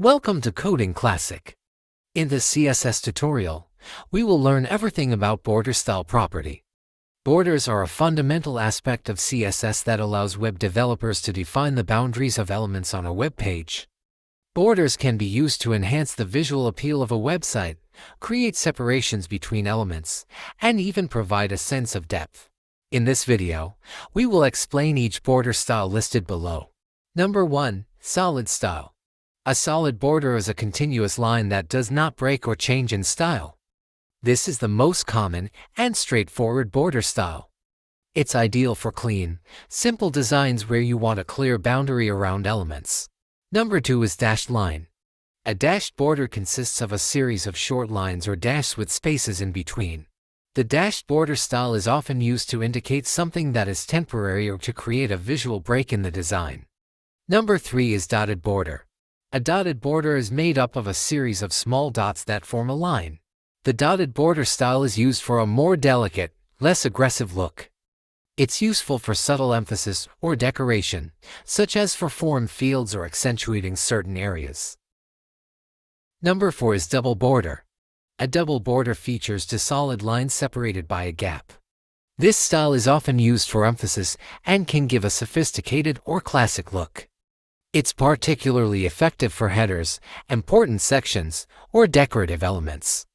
Welcome to Coding Classic. In this CSS tutorial, we will learn everything about border style property. Borders are a fundamental aspect of CSS that allows web developers to define the boundaries of elements on a web page. Borders can be used to enhance the visual appeal of a website, create separations between elements, and even provide a sense of depth. In this video, we will explain each border style listed below. Number 1. Solid style. A solid border is a continuous line that does not break or change in style. This is the most common and straightforward border style. It's ideal for clean, simple designs where you want a clear boundary around elements. Number 2 is dashed line. A dashed border consists of a series of short lines or dashes with spaces in between. The dashed border style is often used to indicate something that is temporary or to create a visual break in the design. Number 3 is dotted border. A dotted border is made up of a series of small dots that form a line. The dotted border style is used for a more delicate, less aggressive look. It's useful for subtle emphasis or decoration, such as for form fields or accentuating certain areas. Number 4 is double border. A double border features two solid lines separated by a gap. This style is often used for emphasis and can give a sophisticated or classic look. It's particularly effective for headers, important sections, or decorative elements.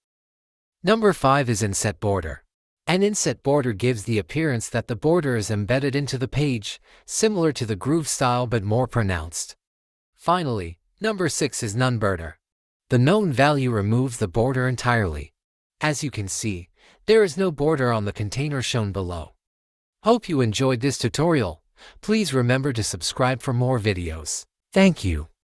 Number 5 is inset border. An inset border gives the appearance that the border is embedded into the page, similar to the groove style but more pronounced. Finally, number 6 is none border. The known value removes the border entirely. As you can see, there is no border on the container shown below. Hope you enjoyed this tutorial. Please remember to subscribe for more videos. Thank you.